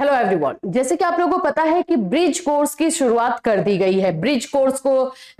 Hello everyone, जैसे कि आप लोगों को पता है कि ब्रिज कोर्स की शुरुआत कर दी गई है। ब्रिज कोर्स को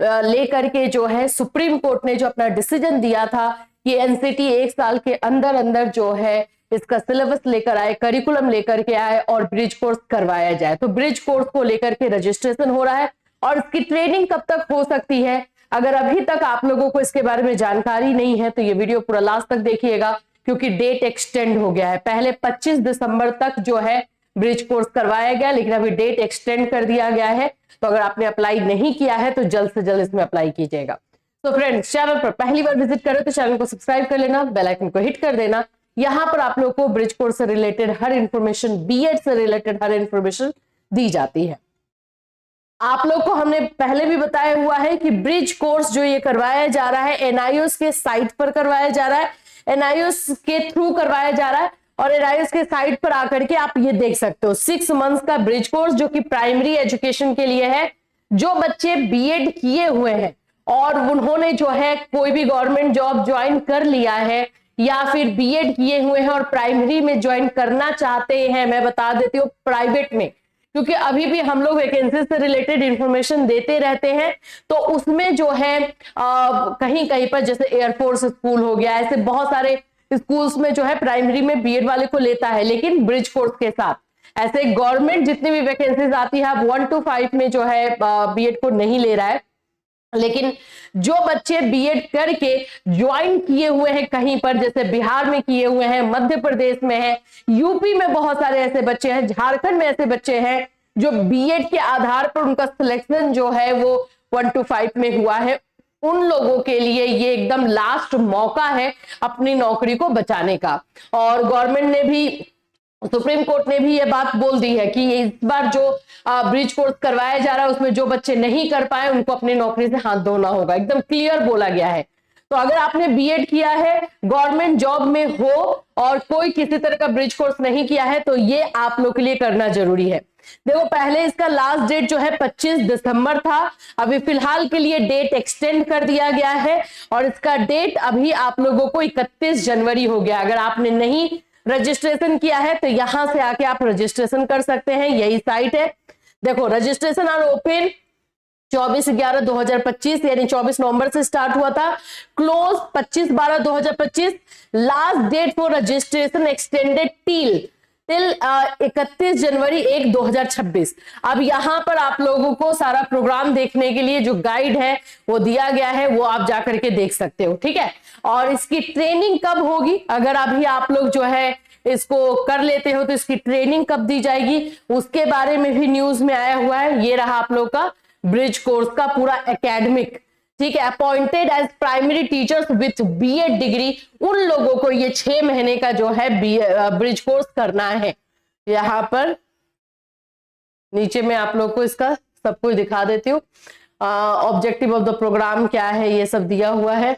लेकर के जो है सुप्रीम कोर्ट ने जो अपना डिसीजन दिया था कि एनसीटी एक साल के अंदर अंदर जो है इसका सिलेबस लेकर आए, करिकुलम लेकर के आए और ब्रिज कोर्स करवाया जाए। तो ब्रिज कोर्स को लेकर के रजिस्ट्रेशन हो रहा है और इसकी ट्रेनिंग कब तक हो सकती है, अगर अभी तक आप लोगों को इसके बारे में जानकारी नहीं है तो ये वीडियो पूरा लास्ट तक देखिएगा, क्योंकि डेट एक्सटेंड हो गया है। पहले 25 दिसंबर तक जो है ब्रिज कोर्स करवाया गया, लेकिन अभी डेट एक्सटेंड कर दिया गया है। तो अगर आपने अप्लाई नहीं किया है तो जल्द से जल्द इसमें अप्लाई कीजिएगा। तो फ्रेंड्स, चैनल पर पहली बार विजिट करें तो चैनल को सब्सक्राइब कर लेना, बेल आइकन को हिट कर देना। यहां पर आप लोग को ब्रिज कोर्स से रिलेटेड हर इंफॉर्मेशन, बीएड से रिलेटेड हर इंफॉर्मेशन दी जाती है। आप लोग को हमने पहले भी बताया हुआ है कि ब्रिज कोर्स जो ये करवाया जा रहा है एनआईओएस के साइट पर करवाया जा रहा है, एनआईओएस के थ्रू करवाया जा रहा है और एनआईओएस के साइट पर आकर के आप ये देख सकते हो 6 मंथ्स का ब्रिज कोर्स जो कि प्राइमरी एजुकेशन के लिए है। जो बच्चे बीएड किए हुए हैं और उन्होंने जो है कोई भी गवर्नमेंट जॉब ज्वाइन कर लिया है या फिर बीएड किए हुए हैं और प्राइमरी में ज्वाइन करना चाहते हैं, मैं बता देती हूँ प्राइवेट में, क्योंकि अभी भी हम लोग वैकेंसी से रिलेटेड इंफॉर्मेशन देते रहते हैं। तो उसमें जो है कहीं कहीं पर जैसे एयरफोर्स स्कूल हो गया, ऐसे बहुत सारे स्कूल्स में जो है प्राइमरी में बीएड वाले को लेता है, लेकिन ब्रिज कोर्स के साथ ऐसे गवर्नमेंट जितनी भी वैकेंसीज आती है 1 to 5 में जो है बीएड को नहीं ले रहा है। लेकिन जो बच्चे बीएड करके ज्वाइन किए हुए हैं कहीं पर, जैसे बिहार में किए हुए हैं, मध्य प्रदेश में है, यूपी में बहुत सारे ऐसे बच्चे हैं, झारखंड में ऐसे बच्चे हैं जो बीएड के आधार पर उनका सिलेक्शन जो है वो 1 to 5 में हुआ है। उन लोगों के लिए ये एकदम लास्ट मौका है अपनी नौकरी को बचाने का। और गवर्नमेंट ने भी, सुप्रीम कोर्ट ने भी ये बात बोल दी है कि इस बार जो ब्रिज कोर्स करवाया जा रहा है उसमें जो बच्चे नहीं कर पाए उनको अपनी नौकरी से हाथ धोना होगा, एकदम क्लियर बोला गया है। तो अगर आपने बीएड किया है, गवर्नमेंट जॉब में हो और कोई किसी तरह का ब्रिज कोर्स नहीं किया है तो ये आप लोग के लिए करना जरूरी है। देखो, पहले इसका लास्ट डेट जो है 25 दिसंबर था, अभी फिलहाल के लिए डेट एक्सटेंड कर दिया गया है और इसका डेट अभी आप लोगों को 31 जनवरी हो गया। अगर आपने नहीं रजिस्ट्रेशन किया है तो यहां से आके आप रजिस्ट्रेशन कर सकते हैं, यही साइट है। देखो, रजिस्ट्रेशन आर ओपन 24/11/2025 यानी 24 नवंबर से स्टार्ट हुआ था, close 25/12/2025। Last date for registration extended till 31 January 2026। अब यहां पर आप लोगों को सारा प्रोग्राम देखने के लिए जो गाइड है वो दिया गया है, वो आप जाकर के देख सकते हो, ठीक है। और इसकी ट्रेनिंग कब होगी, अगर अभी आप लोग जो है इसको कर लेते हो तो इसकी ट्रेनिंग कब दी जाएगी उसके बारे में भी न्यूज में आया हुआ है। ये रहा आप लोग का ब्रिज कोर्स का पूरा एकेडमिक, ठीक है। Appointed as primary teachers with BEd degree, उन लोगों को ये 6 महीने का जो है ब्रिज कोर्स करना है। यहां पर नीचे में आप लोग को इसका सब कुछ दिखा देती हूँ, ऑब्जेक्टिव ऑफ द प्रोग्राम क्या है ये सब दिया हुआ है।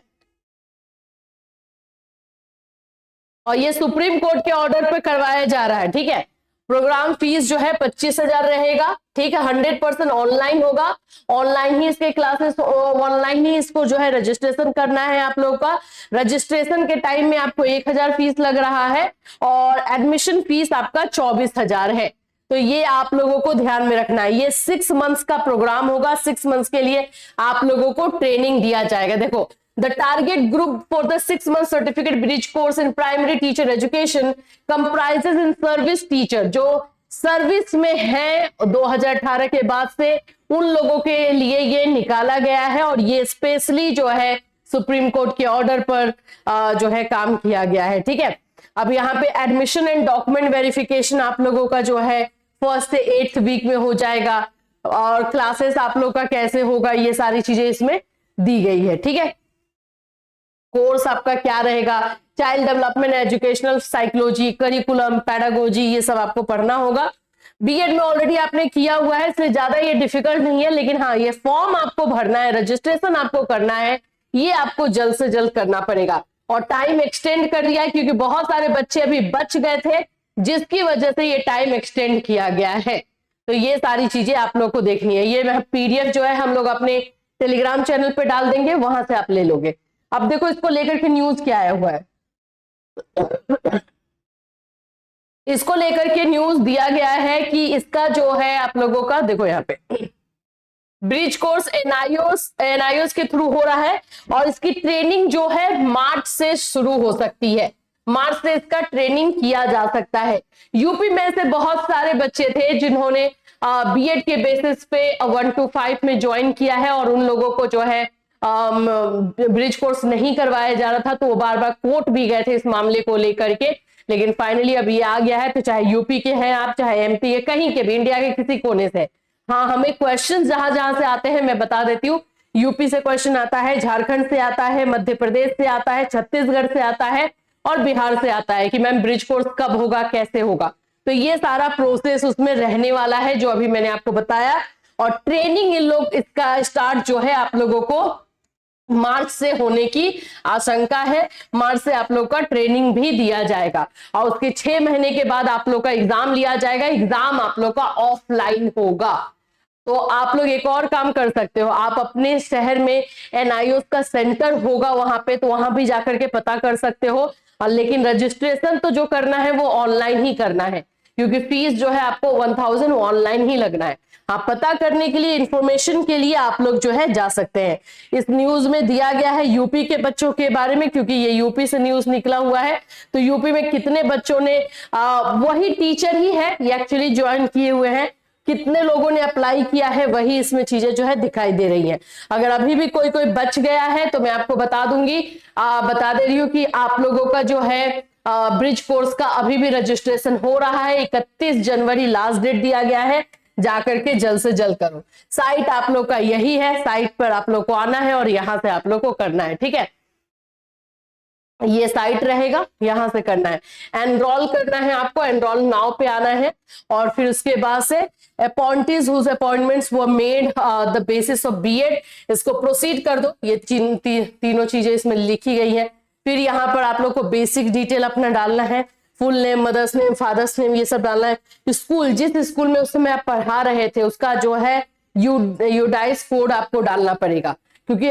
और ये सुप्रीम कोर्ट के ऑर्डर पर करवाया जा रहा है, ठीक है। प्रोग्राम फीस जो है 25,000 रहेगा, ठीक है। 100% ऑनलाइन होगा, ऑनलाइन ही इसके क्लासेस, ऑनलाइन ही इसको जो है रजिस्ट्रेशन करना है आप लोग का। रजिस्ट्रेशन के टाइम में आपको 1,000 फीस लग रहा है और एडमिशन फीस आपका 24,000 है। तो ये आप लोगों को ध्यान में रखना है। ये 6 मंथ्स का प्रोग्राम होगा, 6 मंथ्स के लिए आप लोगों को ट्रेनिंग दिया जाएगा। देखो, The target group for the 6-month certificate bridge course in primary teacher education comprises in service teacher, जो सर्विस में है 2018 के बाद से, उन लोगों के लिए ये निकाला गया है और ये स्पेशली जो है सुप्रीम कोर्ट के ऑर्डर पर जो है काम किया गया है, ठीक है। अब यहाँ पे एडमिशन एंड डॉक्यूमेंट वेरिफिकेशन आप लोगों का जो है 1st से 8th वीक में हो जाएगा और क्लासेस आप लोग का कैसे होगा ये सारी चीजें इसमें दी गई है, ठीक है। कोर्स आपका क्या रहेगा, child development, educational psychology, curriculum, pedagogy, ये सब आपको पढ़ना होगा। बीएड में ऑलरेडी आपने किया हुआ है इसलिए ज्यादा ये डिफिकल्ट नहीं है, लेकिन हाँ ये फॉर्म आपको भरना है, रजिस्ट्रेशन आपको करना है, ये आपको जल्द से जल्द करना पड़ेगा। और टाइम एक्सटेंड कर दिया है क्योंकि बहुत सारे बच्चे अभी बच गए थे जिसकी वजह से ये टाइम एक्सटेंड किया गया है। तो ये सारी चीजें आप लोग को देखनी है। ये पीडीएफ जो है हम लोग अपने टेलीग्राम चैनल पे डाल देंगे, वहां से आप ले लोगे। अब देखो इसको लेकर के न्यूज क्या आया हुआ है। इसको लेकर के न्यूज दिया गया है कि इसका जो है आप लोगों का देखो यहाँ पे ब्रिज कोर्स एनआईओस के थ्रू हो रहा है और इसकी ट्रेनिंग जो है मार्च से शुरू हो सकती है। मार्च से इसका ट्रेनिंग किया जा सकता है। यूपी में से बहुत सारे बच्चे थे जिन्होंने बीएड के बेसिस पे 1 to 5 में ज्वाइन किया है और उन लोगों को जो है ब्रिज कोर्स नहीं करवाया जा रहा था, तो वो बार बार कोर्ट भी गए थे इस मामले को लेकर के, लेकिन फाइनली अब ये आ गया है। तो चाहे यूपी के हैं आप, चाहे एमपी के, कहीं के भी, इंडिया के किसी कोने से, हाँ हमें क्वेश्चन जहां जहां से आते हैं मैं बता देती हूँ। यूपी से क्वेश्चन आता है, झारखंड से आता है, मध्य प्रदेश से आता है, छत्तीसगढ़ से आता है और बिहार से आता है कि मैम ब्रिज कोर्स कब होगा, कैसे होगा। तो ये सारा प्रोसेस उसमें रहने वाला है जो अभी मैंने आपको बताया। और ट्रेनिंग इन लोग इसका स्टार्ट जो है आप लोगों को मार्च से होने की आशंका है। मार्च से आप लोग का ट्रेनिंग भी दिया जाएगा और उसके 6 महीने के बाद आप लोग का एग्जाम लिया जाएगा। एग्जाम आप लोग का ऑफलाइन होगा। तो आप लोग एक और काम कर सकते हो, आप अपने शहर में एनआईओ का सेंटर होगा वहां पे, तो वहां भी जाकर के पता कर सकते हो। लेकिन रजिस्ट्रेशन तो जो करना है वो ऑनलाइन ही करना है, क्योंकि फीस जो है आपको 1000 ऑनलाइन ही लगना है। आप पता करने के लिए, इंफॉर्मेशन के लिए आप लोग जो है जा सकते हैं। इस न्यूज में दिया गया है यूपी के बच्चों के बारे में, क्योंकि ये यूपी से न्यूज निकला हुआ है। तो यूपी में कितने बच्चों ने वही टीचर ही है ये एक्चुअली ज्वाइन किए हुए हैं, कितने लोगों ने अप्लाई किया है, वही इसमें चीजें जो है दिखाई दे रही हैं। अगर अभी भी कोई बच गया है तो मैं आपको बता दूंगी, बता दे रही हूँ कि आप लोगों का जो है ब्रिज कोर्स का अभी भी रजिस्ट्रेशन हो रहा है। 31 जनवरी लास्ट डेट दिया गया है, जाकर के जल्द से जल्द करो। साइट आप लोग का यही है, साइट पर आप लोग को आना है और यहां से आप लोग को करना है, ठीक है। ये साइट रहेगा, यहां से करना है, एनरोल करना है आपको, एनरोल नाउ पे आना है और फिर उसके बाद से appointees whose appointments were made the basis of BEd, इसको प्रोसीड कर दो। ये तीनों चीजें इसमें लिखी गई है। फिर यहाँ पर आप लोग को बेसिक डिटेल अपना डालना है, full name, mother's name, father's name, ये सब डालना है। स्कूल, जिस स्कूल में उस समय आप पढ़ा रहे थे उसका जो है यूडाइस कोड आपको डालना पड़ेगा, क्योंकि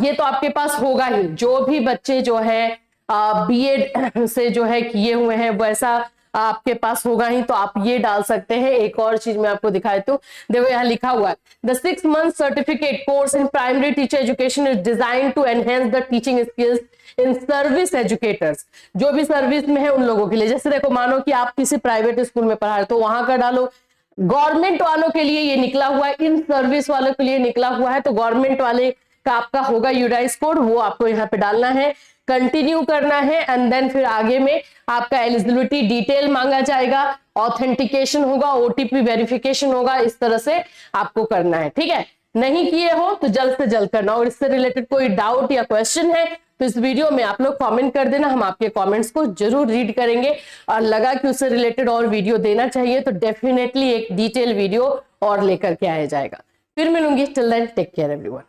ये तो आपके पास होगा ही। जो भी बच्चे जो है बीएड से जो है किए हुए हैं वैसा आपके पास होगा ही, तो आप ये डाल सकते हैं। एक और चीज मैं आपको दिखाई दूं, देखो यहाँ लिखा हुआ है the 6 month certificate course in primary teacher education is design to enhance the teaching skills in service educators. जो भी सर्विस में है उन लोगों के लिए, जैसे देखो मानो कि आप किसी प्राइवेट स्कूल में पढ़ा रहे तो वहां का डालो। गवर्नमेंट वालों के लिए ये निकला हुआ है, इन सर्विस वालों के लिए निकला हुआ है, तो गवर्नमेंट वाले का आपका होगा यूडाइस कोड, वो आपको यहाँ पे डालना है, कंटिन्यू करना है। एंड देन फिर आगे में आपका एलिजिबिलिटी डिटेल मांगा जाएगा, ऑथेंटिकेशन होगा, ओटीपी वेरिफिकेशन होगा, इस तरह से आपको करना है, ठीक है। नहीं किए हो तो जल्द से जल्द करना। और इससे रिलेटेड कोई डाउट या क्वेश्चन है तो इस वीडियो में आप लोग कमेंट कर देना, हम आपके कमेंट्स को जरूर रीड करेंगे। और लगा कि उससे रिलेटेड और वीडियो देना चाहिए तो डेफिनेटली एक डिटेल वीडियो और लेकर के आया जाएगा। फिर मिलूंगी, till then take care everyone.